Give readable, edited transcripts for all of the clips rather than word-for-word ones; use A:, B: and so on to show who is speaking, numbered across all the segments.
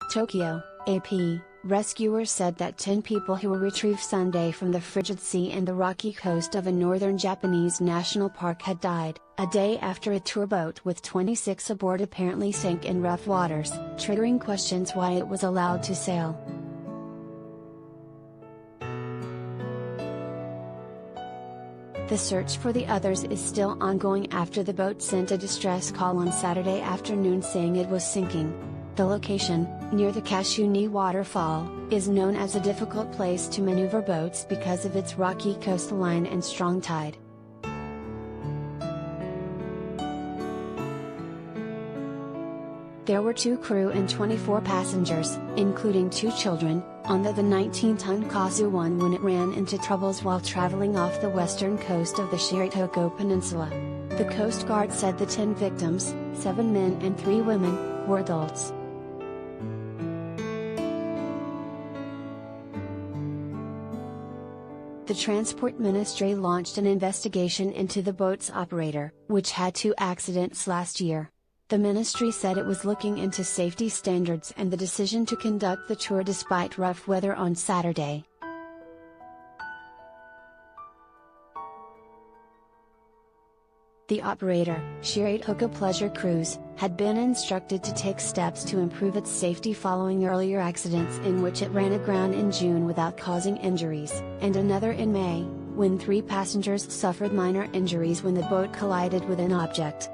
A: Tokyo, AP, rescuers said that 10 people who were retrieved Sunday from the frigid sea and the rocky coast of a northern Japanese national park had died, a day after a tour boat with 26 aboard apparently sank in rough waters, triggering questions why it was allowed to sail. The search for the others is still ongoing after the boat sent a distress call on Saturday afternoon saying it was sinking. The location, near the Kashuni Waterfall, is known as a difficult place to maneuver boats because of its rocky coastline and strong tide. There were 2 crew and 24 passengers, including 2 children, on the 19-ton Kazu 1 when it ran into troubles while traveling off the western coast of the Shirotoko Peninsula. The Coast Guard said the 10 victims, 7 men and 3 women, were adults. The Transport Ministry launched an investigation into the boat's operator, which had 2 accidents last year. The ministry said it was looking into safety standards and the decision to conduct the tour despite rough weather on Saturday. The operator, Shirotoko Pleasure Cruise, had been instructed to take steps to improve its safety following earlier accidents in which it ran aground in June without causing injuries, and another in May, when 3 passengers suffered minor injuries when the boat collided with an object.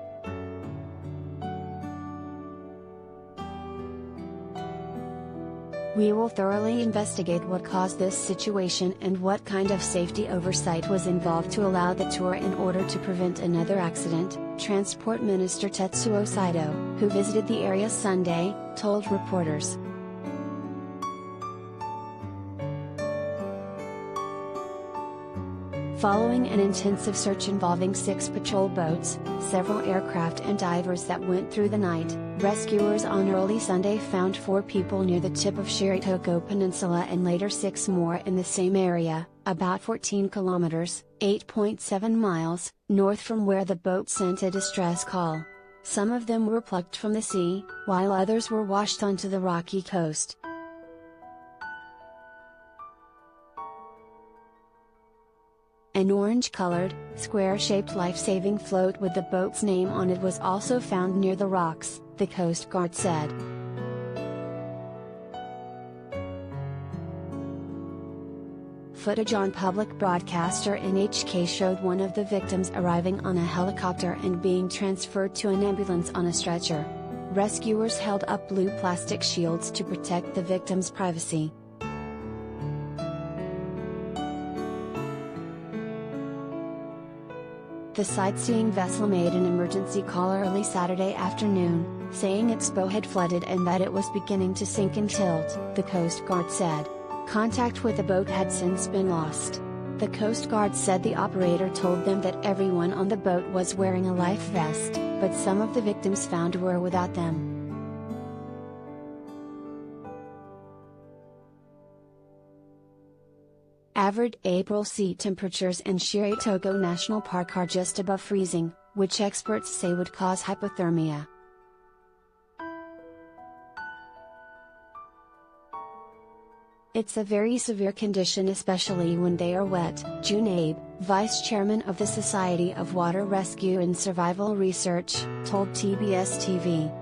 A: We will thoroughly investigate what caused this situation and what kind of safety oversight was involved to allow the tour in order to prevent another accident, Transport Minister Tetsuo Saito, who visited the area Sunday, told reporters. Following an intensive search involving 6 patrol boats, several aircraft and divers that went through the night, rescuers on early Sunday found 4 people near the tip of Shirotoko Peninsula and later 6 more in the same area, about 14 kilometers, 8.7 miles, north from where the boat sent a distress call. Some of them were plucked from the sea, while others were washed onto the rocky coast. An orange-colored, square-shaped life-saving float with the boat's name on it was also found near the rocks, the Coast Guard said. Footage on public broadcaster NHK showed one of the victims arriving on a helicopter and being transferred to an ambulance on a stretcher. Rescuers held up blue plastic shields to protect the victim's privacy. The sightseeing vessel made an emergency call early Saturday afternoon, saying its bow had flooded and that it was beginning to sink and tilt, the Coast Guard said. Contact with the boat had since been lost. The Coast Guard said the operator told them that everyone on the boat was wearing a life vest, but some of the victims found were without them. Average April sea temperatures in Shirotoko National Park are just above freezing, which experts say would cause hypothermia. It's a very severe condition, especially when they are wet, June Abe, vice chairman of the Society of Water Rescue and Survival Research, told TBS TV.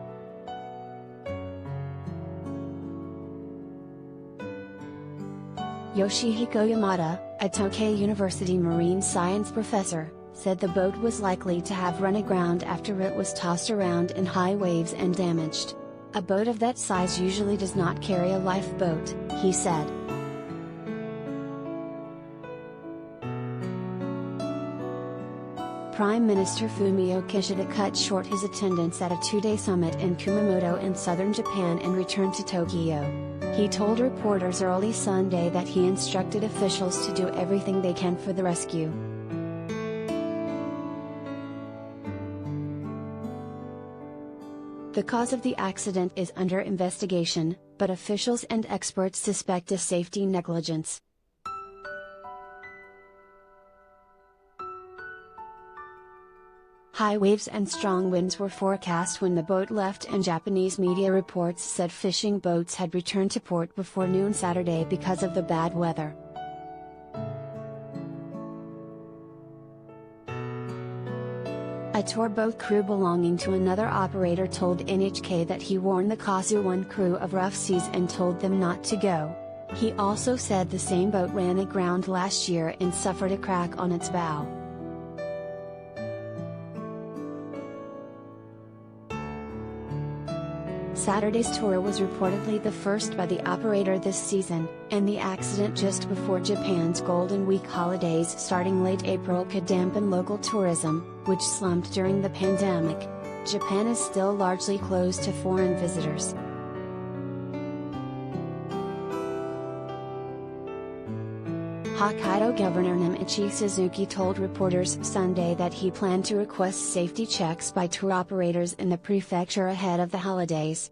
A: Yoshihiko Yamada, a Tokyo University marine science professor, said the boat was likely to have run aground after it was tossed around in high waves and damaged. A boat of that size usually does not carry a lifeboat, he said. Prime Minister Fumio Kishida cut short his attendance at a 2-day summit in Kumamoto in southern Japan and returned to Tokyo. He told reporters early Sunday that he instructed officials to do everything they can for the rescue. The cause of the accident is under investigation, but officials and experts suspect a safety negligence. High waves and strong winds were forecast when the boat left, and Japanese media reports said fishing boats had returned to port before noon Saturday because of the bad weather. A tour boat crew belonging to another operator told NHK that he warned the Kazu 1 crew of rough seas and told them not to go. He also said the same boat ran aground last year and suffered a crack on its bow. Saturday's tour was reportedly the first by the operator this season, and the accident just before Japan's Golden Week holidays starting late April could dampen local tourism, which slumped during the pandemic. Japan is still largely closed to foreign visitors. Hokkaido Governor Namichi Suzuki told reporters Sunday that he planned to request safety checks by tour operators in the prefecture ahead of the holidays.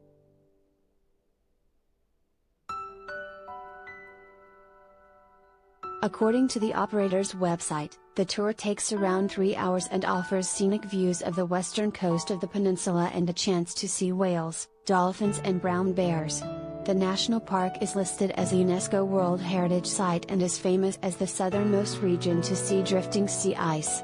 A: According to the operator's website, the tour takes around 3 hours and offers scenic views of the western coast of the peninsula and a chance to see whales, dolphins and brown bears. The national park is listed as a UNESCO World Heritage Site and is famous as the southernmost region to see drifting sea ice.